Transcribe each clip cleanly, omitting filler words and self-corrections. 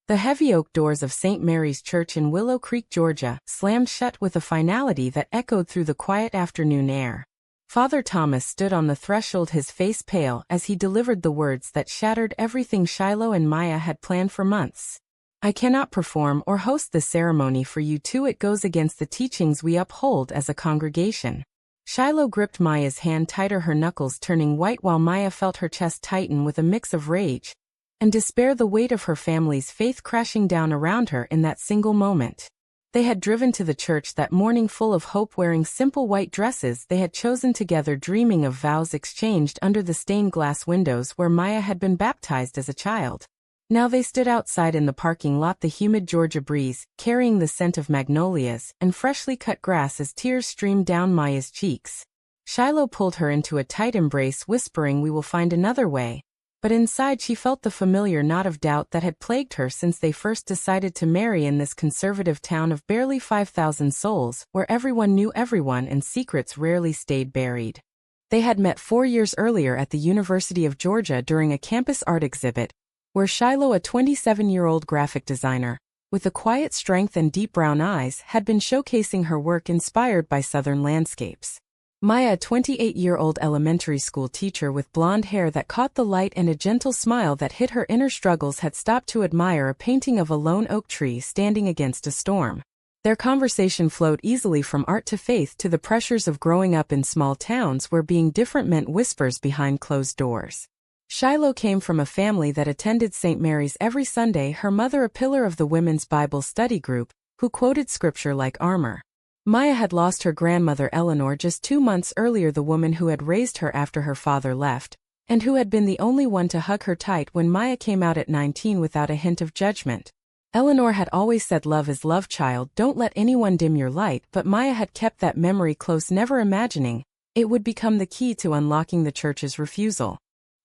The heavy oak doors of St. Mary's Church in Willow Creek, Georgia, slammed shut with a finality that echoed through the quiet afternoon air. Father Thomas stood on the threshold, his face pale, as he delivered the words that shattered everything Shiloh and Maya had planned for months. "I cannot perform or host the ceremony for you two. It goes against the teachings we uphold as a congregation." Shiloh gripped Maya's hand tighter, her knuckles turning white while Maya felt her chest tighten with a mix of rage and despair, the weight of her family's faith crashing down around her in that single moment. They had driven to the church that morning full of hope, wearing simple white dresses they had chosen together, dreaming of vows exchanged under the stained glass windows where Maya had been baptized as a child. Now they stood outside in the parking lot, the humid Georgia breeze carrying the scent of magnolias and freshly cut grass as tears streamed down Maya's cheeks. Shiloh pulled her into a tight embrace, whispering, "We will find another way." But inside she felt the familiar knot of doubt that had plagued her since they first decided to marry in this conservative town of barely 5,000 souls, where everyone knew everyone and secrets rarely stayed buried. They had met 4 years earlier at the University of Georgia during a campus art exhibit, where Shiloh, a 27-year-old graphic designer, with a quiet strength and deep brown eyes, had been showcasing her work inspired by southern landscapes. Maya, a 28-year-old elementary school teacher with blonde hair that caught the light and a gentle smile that hid her inner struggles, had stopped to admire a painting of a lone oak tree standing against a storm. Their conversation flowed easily from art to faith to the pressures of growing up in small towns where being different meant whispers behind closed doors. Shiloh came from a family that attended St. Mary's every Sunday, her mother a pillar of the women's Bible study group, who quoted scripture like armor. Maya had lost her grandmother Eleanor just 2 months earlier, the woman who had raised her after her father left, and who had been the only one to hug her tight when Maya came out at 19 without a hint of judgment. Eleanor had always said, "Love is love, child, don't let anyone dim your light," but Maya had kept that memory close, never imagining it would become the key to unlocking the church's refusal.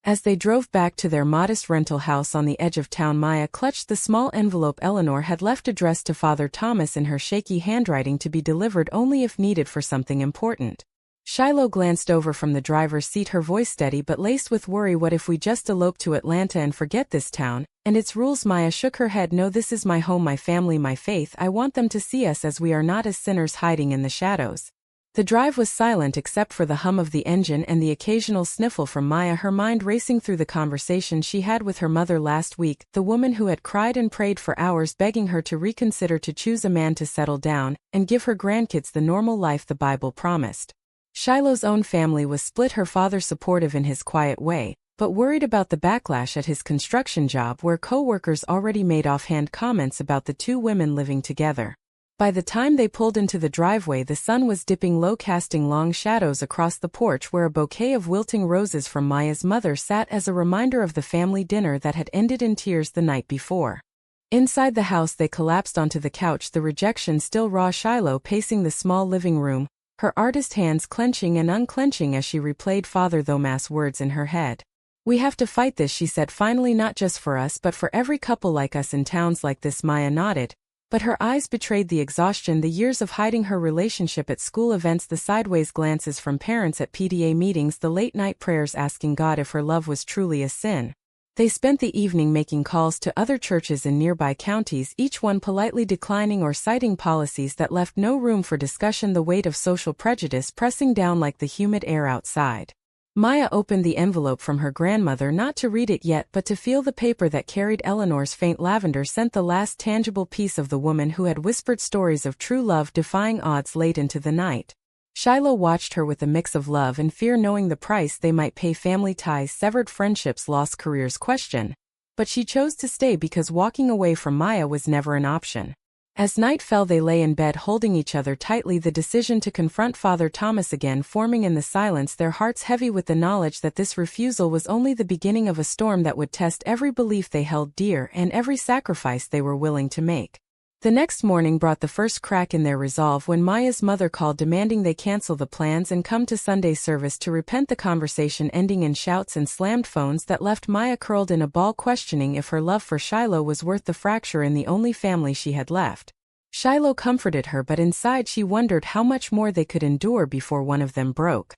As they drove back to their modest rental house on the edge of town, Maya clutched the small envelope Eleanor had left addressed to Father Thomas in her shaky handwriting, to be delivered only if needed for something important. Shiloh glanced over from the driver's seat, her voice steady but laced with worry. "What if we just elope to Atlanta and forget this town and its rules?" Maya shook her head. "No, this is my home, my family, my faith. I want them to see us as we are, not as sinners hiding in the shadows." The drive was silent except for the hum of the engine and the occasional sniffle from Maya, her mind racing through the conversation she had with her mother last week, the woman who had cried and prayed for hours begging her to reconsider, to choose a man to settle down and give her grandkids the normal life the Bible promised. Shiloh's own family was split, her father supportive in his quiet way, but worried about the backlash at his construction job, where co-workers already made offhand comments about the two women living together. By the time they pulled into the driveway, the sun was dipping low, casting long shadows across the porch where a bouquet of wilting roses from Maya's mother sat as a reminder of the family dinner that had ended in tears the night before. Inside the house they collapsed onto the couch, the rejection still raw, Shiloh pacing the small living room, her artist hands clenching and unclenching as she replayed Father Thomas' words in her head. "We have to fight this," she said finally, "not just for us but for every couple like us in towns like this." Maya nodded, but her eyes betrayed the exhaustion, the years of hiding her relationship at school events, the sideways glances from parents at PTA meetings, the late-night prayers asking God if her love was truly a sin. They spent the evening making calls to other churches in nearby counties, each one politely declining or citing policies that left no room for discussion, the weight of social prejudice pressing down like the humid air outside. Maya opened the envelope from her grandmother, not to read it yet but to feel the paper that carried Eleanor's faint lavender scent, the last tangible piece of the woman who had whispered stories of true love defying odds late into the night. Shiloh watched her with a mix of love and fear, knowing the price they might pay: family ties, severed friendships, lost careers. But she chose to stay because walking away from Maya was never an option. As night fell they lay in bed holding each other tightly, the decision to confront Father Thomas again forming in the silence, their hearts heavy with the knowledge that this refusal was only the beginning of a storm that would test every belief they held dear and every sacrifice they were willing to make. The next morning brought the first crack in their resolve when Maya's mother called demanding they cancel the plans and come to Sunday service to repent, the conversation ending in shouts and slammed phones that left Maya curled in a ball, questioning if her love for Shiloh was worth the fracture in the only family she had left. Shiloh comforted her, but inside she wondered how much more they could endure before one of them broke.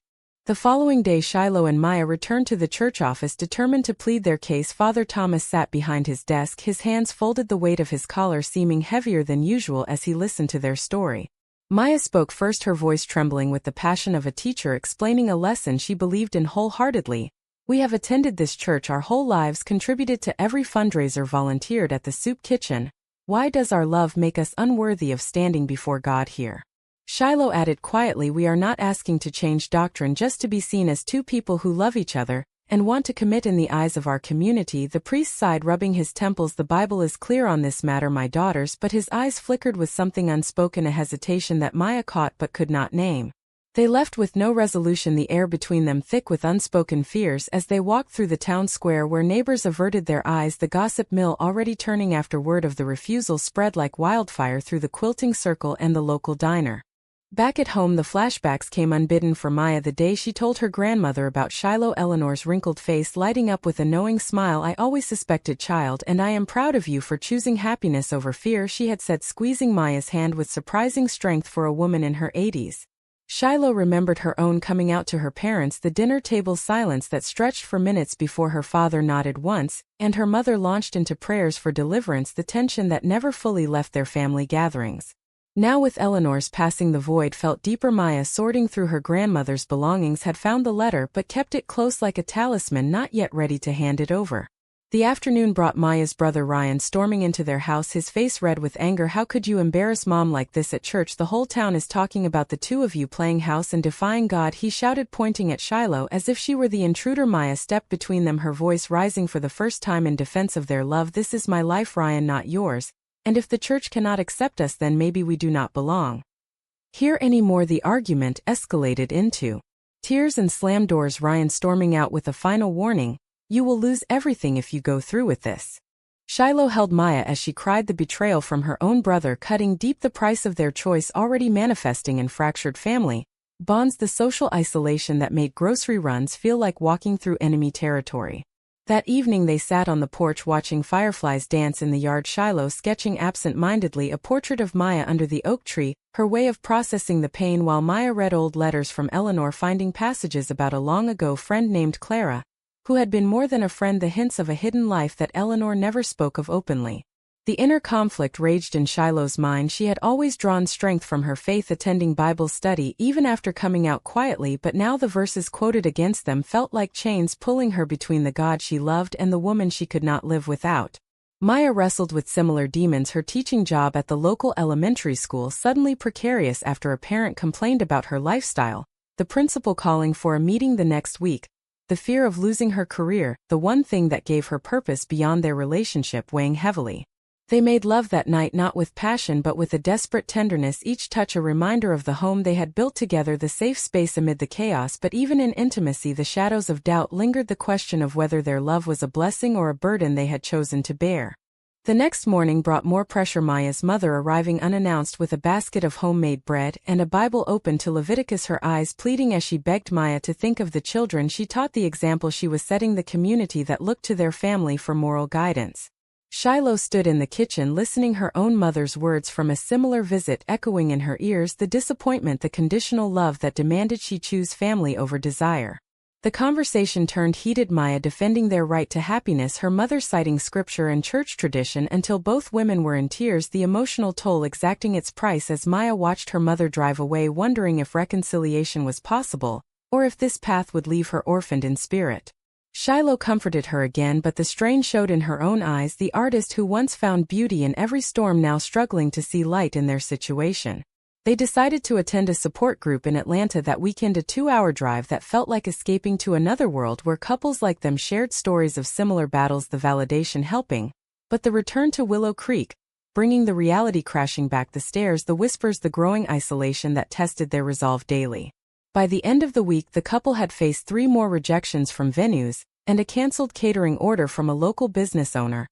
The following day, Shiloh and Maya returned to the church office determined to plead their case. Father Thomas sat behind his desk, his hands folded, the weight of his collar seeming heavier than usual as he listened to their story. Maya spoke first, her voice trembling with the passion of a teacher explaining a lesson she believed in wholeheartedly. "We have attended this church our whole lives, contributed to every fundraiser, volunteered at the soup kitchen. Why does our love make us unworthy of standing before God here?" Shiloh added quietly, "We are not asking to change doctrine just to be seen as two people who love each other and want to commit in the eyes of our community." The priest sighed, rubbing his temples. "The Bible is clear on this matter, my daughters," but his eyes flickered with something unspoken, a hesitation that Maya caught but could not name. They left with no resolution, the air between them thick with unspoken fears. As they walked through the town square where neighbors averted their eyes, the gossip mill already turning after word of the refusal spread like wildfire through the quilting circle and the local diner. Back at home, the flashbacks came unbidden for Maya. The day she told her grandmother about Shiloh, Eleanor's wrinkled face lighting up with a knowing smile. "I always suspected, child, and I am proud of you for choosing happiness over fear," she had said, squeezing Maya's hand with surprising strength for a woman in her 80s. Shiloh remembered her own coming out to her parents, the dinner table silence that stretched for minutes before her father nodded once, and her mother launched into prayers for deliverance, the tension that never fully left their family gatherings. Now, with Eleanor's passing, the void felt deeper. Maya, sorting through her grandmother's belongings, had found the letter but kept it close like a talisman, not yet ready to hand it over. The afternoon brought Maya's brother Ryan storming into their house, his face red with anger. "How could you embarrass Mom like this at church? The whole town is talking about the two of you playing house and defying God," he shouted, pointing at Shiloh as if she were the intruder. Maya stepped between them, her voice rising for the first time in defense of their love. "This is my life, Ryan, not yours. And if the church cannot accept us, then maybe we do not belong here anymore." The argument escalated into tears and slammed doors, Ryan storming out with a final warning, "You will lose everything if you go through with this." Shiloh held Maya as she cried, the betrayal from her own brother cutting deep, the price of their choice already manifesting in fractured family bonds, the social isolation that made grocery runs feel like walking through enemy territory. That evening they sat on the porch watching fireflies dance in the yard, Shiloh sketching absent-mindedly a portrait of Maya under the oak tree, her way of processing the pain, while Maya read old letters from Eleanor, finding passages about a long-ago friend named Clara, who had been more than a friend, the hints of a hidden life that Eleanor never spoke of openly. The inner conflict raged in Shiloh's mind. She had always drawn strength from her faith, attending Bible study even after coming out quietly, but now the verses quoted against them felt like chains pulling her between the God she loved and the woman she could not live without. Maya wrestled with similar demons, her teaching job at the local elementary school suddenly precarious after a parent complained about her lifestyle, the principal calling for a meeting the next week, the fear of losing her career, the one thing that gave her purpose beyond their relationship, weighing heavily. They made love that night, not with passion but with a desperate tenderness, each touch a reminder of the home they had built together, the safe space amid the chaos. But even in intimacy, the shadows of doubt lingered, the question of whether their love was a blessing or a burden they had chosen to bear. The next morning brought more pressure, Maya's mother arriving unannounced with a basket of homemade bread and a Bible open to Leviticus, her eyes pleading as she begged Maya to think of the children she taught, the example she was setting, the community that looked to their family for moral guidance. Shiloh stood in the kitchen listening, her own mother's words from a similar visit echoing in her ears, the disappointment, the conditional love that demanded she choose family over desire. The conversation turned heated, Maya defending their right to happiness, her mother citing scripture and church tradition until both women were in tears, the emotional toll exacting its price as Maya watched her mother drive away, wondering if reconciliation was possible, or if this path would leave her orphaned in spirit. Shiloh comforted her again, but the strain showed in her own eyes, the artist who once found beauty in every storm now struggling to see light in their situation. They decided to attend a support group in Atlanta that weekend, a 2-hour drive that felt like escaping to another world where couples like them shared stories of similar battles, the validation helping, but the return to Willow Creek, bringing the reality crashing back, the stares, the whispers, the growing isolation that tested their resolve daily. By the end of the week, the couple had faced 3 more rejections from venues, and a canceled catering order from a local business owner,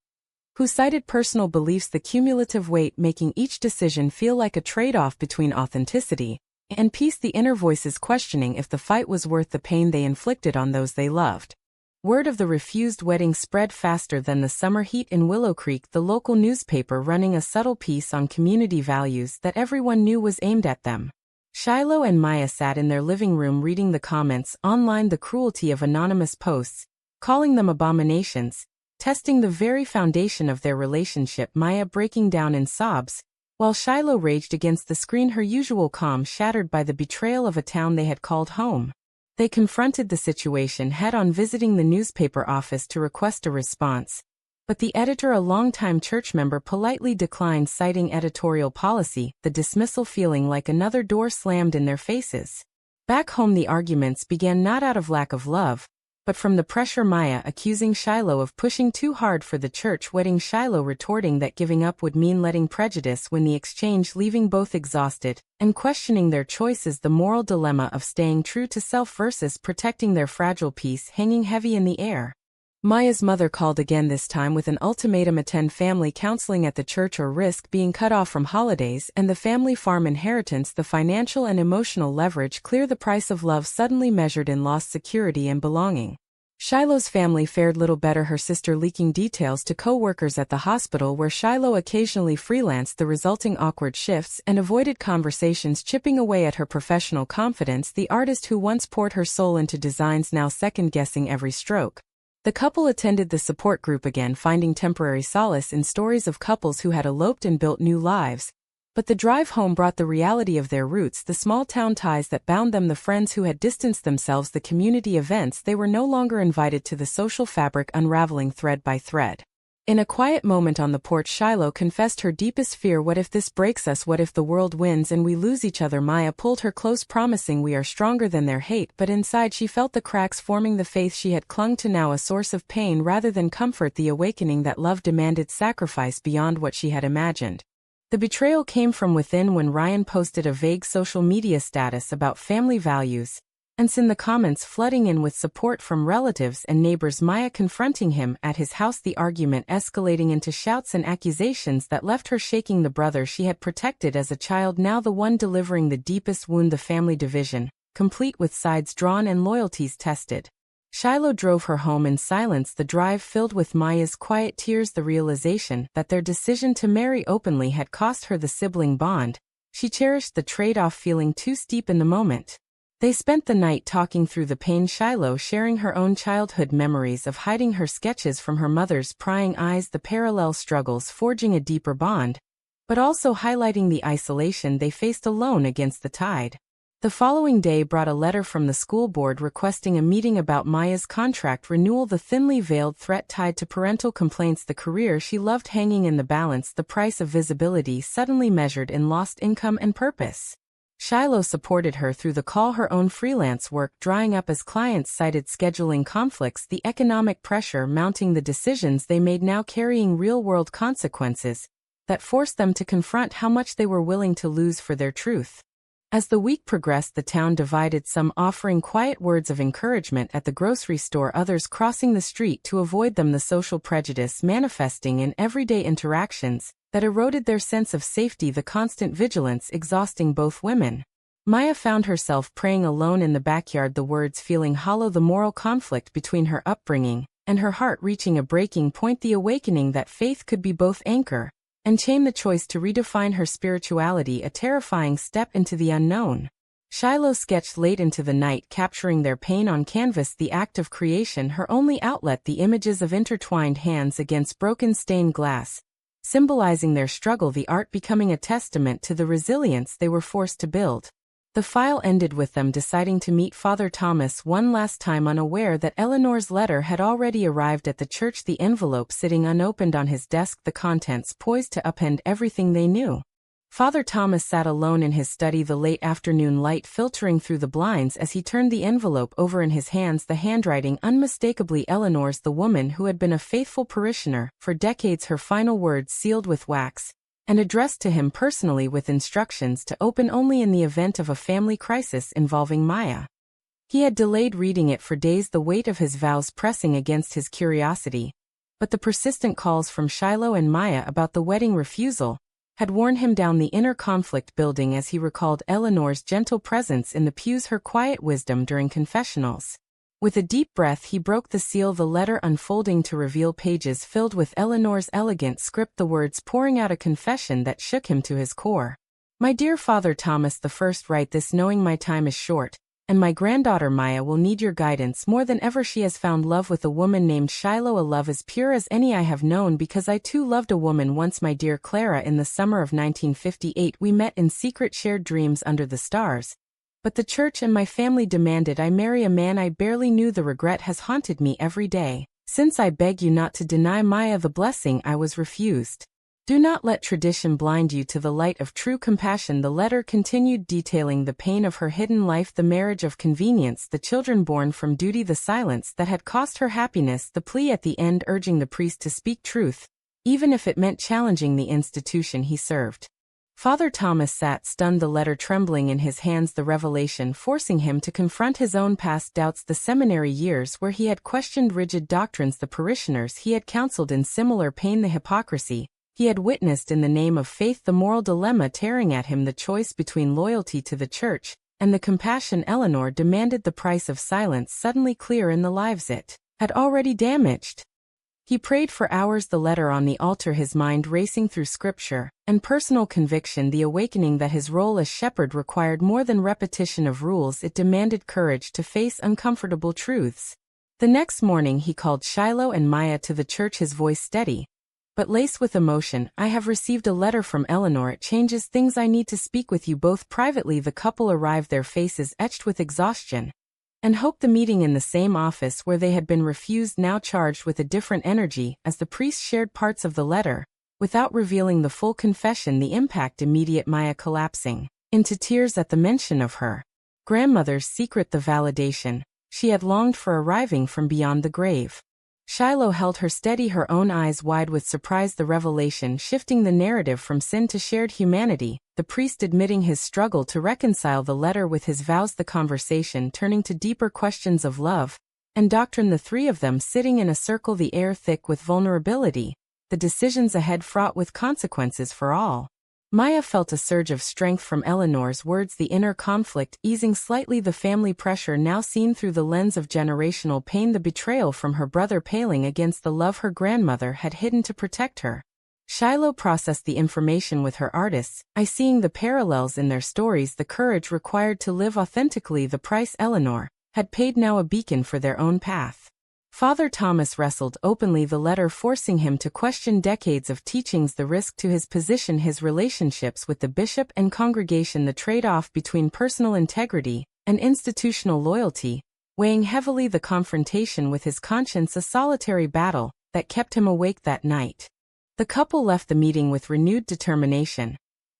who cited personal beliefs, the cumulative weight making each decision feel like a trade-off between authenticity and peace, the inner voices questioning if the fight was worth the pain they inflicted on those they loved. Word of the refused wedding spread faster than the summer heat in Willow Creek, the local newspaper running a subtle piece on community values that everyone knew was aimed at them. Shiloh and Maya sat in their living room reading the comments online, the cruelty of anonymous posts, calling them abominations, testing the very foundation of their relationship, Maya breaking down in sobs, while Shiloh raged against the screen, her usual calm shattered by the betrayal of a town they had called home. They confronted the situation head-on, visiting the newspaper office to request a response, but the editor, a longtime church member, politely declined, citing editorial policy, the dismissal feeling like another door slammed in their faces. Back home, the arguments began not out of lack of love, but from the pressure, Maya accusing Shiloh of pushing too hard for the church wedding, Shiloh retorting that giving up would mean letting prejudice win the exchange, leaving both exhausted and questioning their choices, the moral dilemma of staying true to self versus protecting their fragile peace hanging heavy in the air. Maya's mother called again, this time with an ultimatum: attend family counseling at the church or risk being cut off from holidays and the family farm inheritance. The financial and emotional leverage clear the price of love, suddenly measured in lost security and belonging. Shiloh's family fared little better, her sister leaking details to co-workers at the hospital where Shiloh occasionally freelanced, the resulting awkward shifts and avoided conversations chipping away at her professional confidence. The artist who once poured her soul into designs now second-guessing every stroke. The couple attended the support group again, finding temporary solace in stories of couples who had eloped and built new lives. But the drive home brought the reality of their roots, the small-town ties that bound them, the friends who had distanced themselves, the community events they were no longer invited to, the social fabric unraveling thread by thread. In a quiet moment on the porch, Shiloh confessed her deepest fear: what if this breaks us? What if the world wins and we lose each other? Maya pulled her close, promising, we are stronger than their hate, but inside she felt the cracks forming, the faith she had clung to now a source of pain rather than comfort, the awakening that love demanded sacrifice beyond what she had imagined. The betrayal came from within when Ryan posted a vague social media status about family values, and in the comments flooding in with support from relatives and neighbors, Maya confronting him at his house, the argument escalating into shouts and accusations that left her shaking, the brother she had protected as a child now the one delivering the deepest wound, the family division, complete with sides drawn and loyalties tested. Shiloh drove her home in silence, the drive filled with Maya's quiet tears, the realization that their decision to marry openly had cost her the sibling bond she cherished, the trade-off feeling too steep in the moment. They spent the night talking through the pain, Shiloh sharing her own childhood memories of hiding her sketches from her mother's prying eyes, the parallel struggles forging a deeper bond, but also highlighting the isolation they faced alone against the tide. The following day brought a letter from the school board requesting a meeting about Maya's contract renewal, the thinly veiled threat tied to parental complaints, the career she loved hanging in the balance, the price of visibility suddenly measured in lost income and purpose. Shiloh supported her through the call, her own freelance work drying up as clients cited scheduling conflicts, the economic pressure mounting, the decisions they made now carrying real-world consequences that forced them to confront how much they were willing to lose for their truth. As the week progressed, the town divided, some offering quiet words of encouragement at the grocery store, others crossing the street to avoid them, the social prejudice manifesting in everyday interactions that eroded their sense of safety, the constant vigilance exhausting both women. Maya found herself praying alone in the backyard, the words feeling hollow, the moral conflict between her upbringing and her heart reaching a breaking point, the awakening that faith could be both anchor and chain, the choice to redefine her spirituality, a terrifying step into the unknown. Shiloh sketched late into the night, capturing their pain on canvas, the act of creation her only outlet, the images of intertwined hands against broken stained glass, symbolizing their struggle, the art becoming a testament to the resilience they were forced to build. The file ended with them deciding to meet Father Thomas one last time, unaware that Eleanor's letter had already arrived at the church, the envelope sitting unopened on his desk, the contents poised to upend everything they knew. Father Thomas sat alone in his study, the late afternoon light filtering through the blinds as he turned the envelope over in his hands, the handwriting unmistakably Eleanor's, the woman who had been a faithful parishioner for decades, her final words sealed with wax and addressed to him personally with instructions to open only in the event of a family crisis involving Maya. He had delayed reading it for days, the weight of his vows pressing against his curiosity, but the persistent calls from Shiloh and Maya about the wedding refusal had worn him down, the inner conflict building as he recalled Eleanor's gentle presence in the pews, her quiet wisdom during confessionals. With a deep breath he broke the seal, the letter unfolding to reveal pages filled with Eleanor's elegant script, the words pouring out a confession that shook him to his core. My dear Father Thomas I, write this knowing my time is short, and my granddaughter Maya will need your guidance more than ever. She has found love with a woman named Shiloh, a love as pure as any I have known, because I too loved a woman once, my dear Clara. In the summer of 1958 we met in secret, shared dreams under the stars. But the church and my family demanded I marry a man I barely knew. The regret has haunted me every day. Since I beg you not to deny Maya the blessing I was refused. Do not let tradition blind you to the light of true compassion. The letter continued, detailing the pain of her hidden life, the marriage of convenience, the children born from duty, the silence that had cost her happiness, the plea at the end urging the priest to speak truth, even if it meant challenging the institution he served. Father Thomas sat stunned, the letter trembling in his hands, the revelation forcing him to confront his own past doubts, the seminary years where he had questioned rigid doctrines, the parishioners he had counseled in similar pain, the hypocrisy he had witnessed in the name of faith, the moral dilemma tearing at him, the choice between loyalty to the church and the compassion Eleanor demanded, the price of silence suddenly clear in the lives it had already damaged. He prayed for hours, the letter on the altar, his mind racing through scripture and personal conviction, the awakening that his role as shepherd required more than repetition of rules. It demanded courage to face uncomfortable truths. The next morning he called Shiloh and Maya to the church, his voice steady but laced with emotion. I have received a letter from Eleanor. It changes things. I need to speak with you both privately. The couple arrived, their faces etched with exhaustion and hope. The meeting in the same office where they had been refused now charged with a different energy as the priest shared parts of the letter without revealing the full confession. The impact immediate, Maya collapsing into tears at the mention of her grandmother's secret, the validation she had longed for arriving from beyond the grave. Shiloh held her steady, her own eyes wide with surprise, the revelation shifting the narrative from sin to shared humanity, the priest admitting his struggle to reconcile the letter with his vows, the conversation turning to deeper questions of love and doctrine, the three of them sitting in a circle, the air thick with vulnerability, the decisions ahead fraught with consequences for all. Maya felt a surge of strength from Eleanor's words, the inner conflict easing slightly, the family pressure now seen through the lens of generational pain, the betrayal from her brother paling against the love her grandmother had hidden to protect her. Shiloh processed the information with her artists, seeing the parallels in their stories, the courage required to live authentically, the price Eleanor had paid now a beacon for their own path. Father Thomas wrestled openly, the letter forcing him to question decades of teachings, the risk to his position, his relationships with the bishop and congregation, the trade-off between personal integrity and institutional loyalty, weighing heavily, the confrontation with his conscience, a solitary battle that kept him awake that night. The couple left the meeting with renewed determination,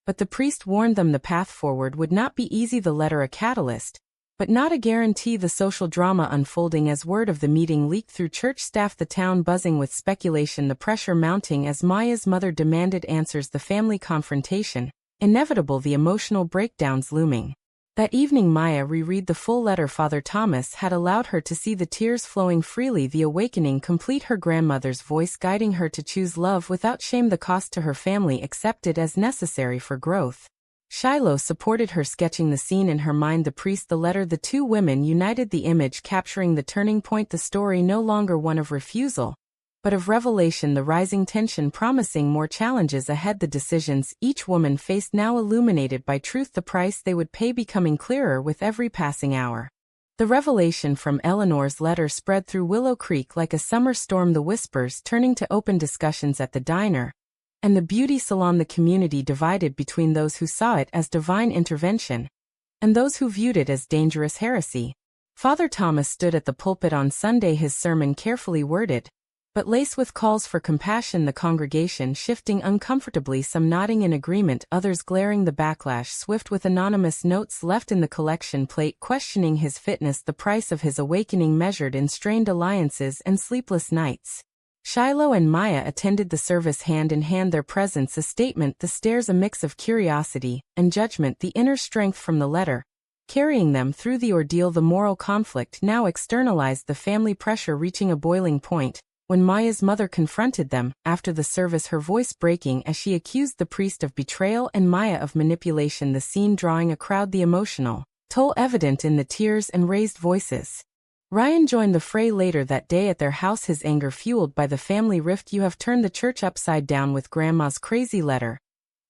but the priest warned them the path forward would not be easy, the letter a catalyst, but not a guarantee, the social drama unfolding as word of the meeting leaked through church staff, the town buzzing with speculation, the pressure mounting as Maya's mother demanded answers, the family confrontation inevitable, the emotional breakdowns looming. That evening Maya reread the full letter. Father Thomas had allowed her to see the tears flowing freely, the awakening complete, her grandmother's voice guiding her to choose love without shame, the cost to her family accepted as necessary for growth. Shiloh supported her, sketching the scene in her mind, the priest, the letter, the two women united, the image capturing the turning point, the story no longer one of refusal, but of revelation, the rising tension promising more challenges ahead, the decisions each woman faced now illuminated by truth, the price they would pay becoming clearer with every passing hour. The revelation from Eleanor's letter spread through Willow Creek like a summer storm, the whispers turning to open discussions at the diner and the beauty salon, the community divided between those who saw it as divine intervention and those who viewed it as dangerous heresy. Father Thomas stood at the pulpit on Sunday, his sermon carefully worded, but laced with calls for compassion, the congregation shifting uncomfortably, some nodding in agreement, others glaring, the backlash swift with anonymous notes left in the collection plate questioning his fitness, the price of his awakening measured in strained alliances and sleepless nights. Shiloh and Maya attended the service hand in hand, their presence a statement, the stares a mix of curiosity and judgment, the inner strength from the letter carrying them through the ordeal, the moral conflict now externalized, the family pressure reaching a boiling point when Maya's mother confronted them after the service, her voice breaking as she accused the priest of betrayal and Maya of manipulation, the scene drawing a crowd, the emotional toll evident in the tears and raised voices. Ryan joined the fray later that day at their house, his anger fueled by the family rift. You have turned the church upside down with Grandma's crazy letter,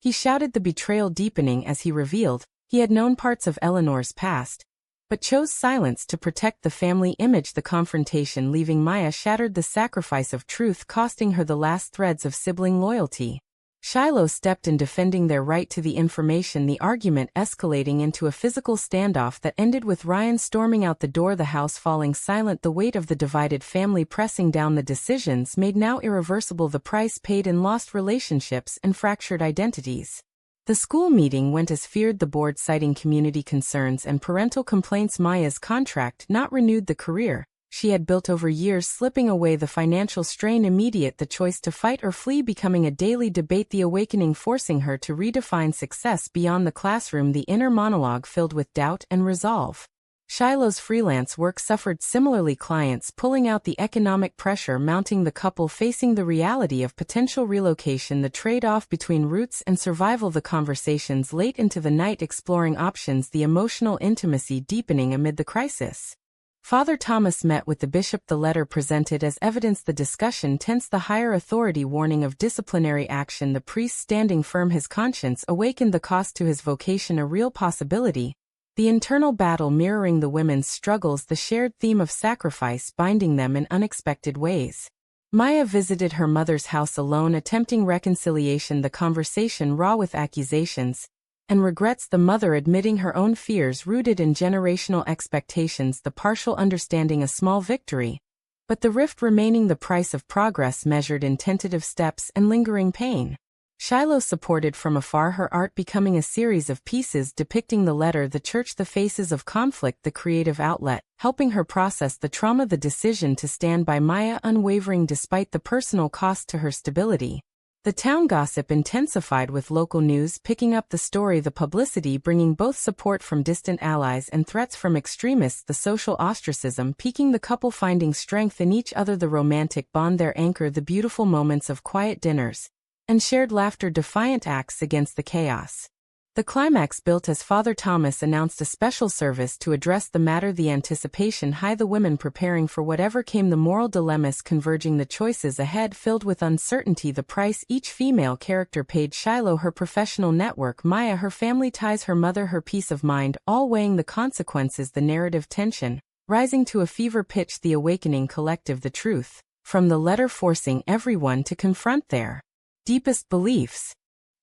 He shouted, the betrayal deepening as he revealed he had known parts of Eleanor's past, but chose silence to protect the family image. The confrontation leaving Maya shattered, the sacrifice of truth costing her the last threads of sibling loyalty. Shiloh stepped in defending their right to the information, the argument escalating into a physical standoff that ended with Ryan storming out the door, the house falling silent, the weight of the divided family pressing down, the decisions made now irreversible, the price paid in lost relationships and fractured identities. The school meeting went as feared, the board citing community concerns and parental complaints. Maya's contract not renewed, the career she had built over years slipping away, the financial strain immediate, the choice to fight or flee becoming a daily debate, the awakening forcing her to redefine success beyond the classroom, the inner monologue filled with doubt and resolve. Shiloh's freelance work suffered similarly, clients pulling out, the economic pressure mounting, the couple facing the reality of potential relocation, the trade-off between roots and survival, the conversations late into the night exploring options, the emotional intimacy deepening amid the crisis. Father Thomas met with the bishop, the letter presented as evidence, the discussion tense, the higher authority warning of disciplinary action, the priest standing firm, his conscience awakened, the cost to his vocation a real possibility, the internal battle mirroring the women's struggles, the shared theme of sacrifice binding them in unexpected ways. Maya visited her mother's house alone, attempting reconciliation, the conversation raw with accusations and regrets, the mother admitting her own fears rooted in generational expectations, the partial understanding a small victory, but the rift remaining, the price of progress measured in tentative steps and lingering pain. Shiloh supported from afar, her art becoming a series of pieces depicting the letter, the church, the faces of conflict, the creative outlet, helping her process the trauma, the decision to stand by Maya unwavering despite the personal cost to her stability. The town gossip intensified with local news picking up the story, the publicity bringing both support from distant allies and threats from extremists, the social ostracism peaking, the couple finding strength in each other, the romantic bond their anchor, the beautiful moments of quiet dinners and shared laughter, defiant acts against the chaos. The climax built as Father Thomas announced a special service to address the matter, the anticipation high, the women preparing for whatever came, the moral dilemmas converging, the choices ahead filled with uncertainty, the price each female character paid. Shiloh, her professional network, Maya, her family ties, her mother, her peace of mind, all weighing the consequences, the narrative tension rising to a fever pitch, the awakening collective, the truth from the letter forcing everyone to confront their deepest beliefs.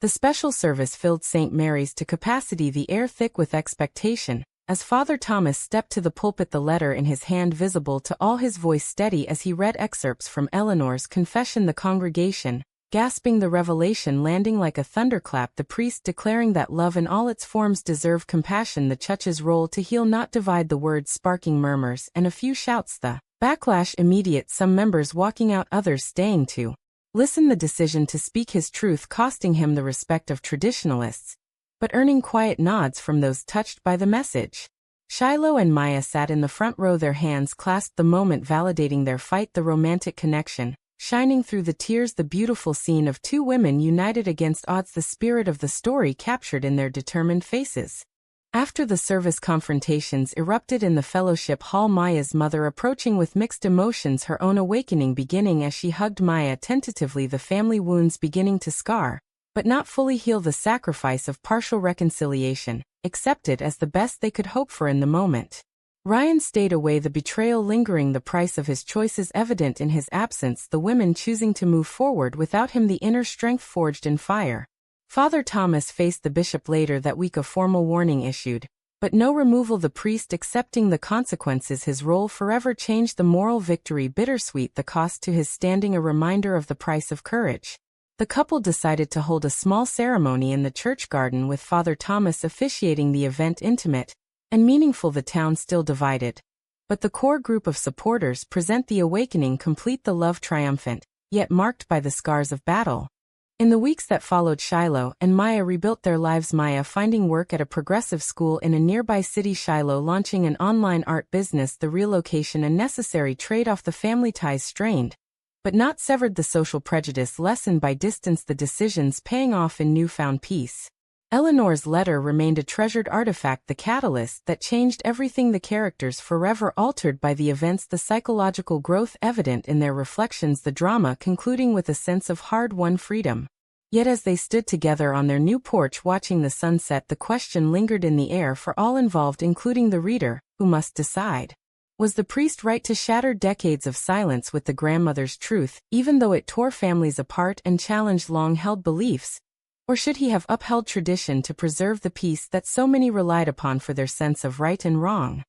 The special service filled St. Mary's to capacity, the air thick with expectation, as Father Thomas stepped to the pulpit, the letter in his hand visible to all, his voice steady as he read excerpts from Eleanor's confession, the congregation gasping, the revelation landing like a thunderclap, the priest declaring that love in all its forms deserve compassion, the church's role to heal not divide, the words sparking murmurs and a few shouts, the backlash immediate, some members walking out, others staying to listen, the decision to speak his truth costing him the respect of traditionalists, but earning quiet nods from those touched by the message. Shiloh and Maya sat in the front row, their hands clasped, the moment validating their fight, the romantic connection shining through the tears, the beautiful scene of two women united against odds, the spirit of the story captured in their determined faces. After the service, confrontations erupted in the fellowship hall, Maya's mother approaching with mixed emotions, her own awakening beginning as she hugged Maya tentatively, the family wounds beginning to scar, but not fully heal, the sacrifice of partial reconciliation, accepted as the best they could hope for in the moment. Ryan stayed away, the betrayal lingering, the price of his choices evident in his absence, the women choosing to move forward without him, the inner strength forged in fire. Father Thomas faced the bishop later that week, a formal warning issued, but no removal, the priest accepting the consequences, his role forever changed, the moral victory bittersweet, the cost to his standing a reminder of the price of courage. The couple decided to hold a small ceremony in the church garden with Father Thomas officiating, the event intimate and meaningful, the town still divided, but the core group of supporters present, the awakening complete, the love triumphant, yet marked by the scars of battle. In the weeks that followed, Shiloh and Maya rebuilt their lives, Maya finding work at a progressive school in a nearby city, Shiloh launching an online art business, the relocation a necessary trade-off, the family ties strained, but not severed, the social prejudice lessened by distance, the decisions paying off in newfound peace. Eleanor's letter remained a treasured artifact, the catalyst that changed everything, the characters forever altered by the events, the psychological growth evident in their reflections, the drama concluding with a sense of hard-won freedom. Yet as they stood together on their new porch watching the sunset, the question lingered in the air for all involved, including the reader, who must decide. Was the priest right to shatter decades of silence with the grandmother's truth, even though it tore families apart and challenged long-held beliefs? Or should he have upheld tradition to preserve the peace that so many relied upon for their sense of right and wrong?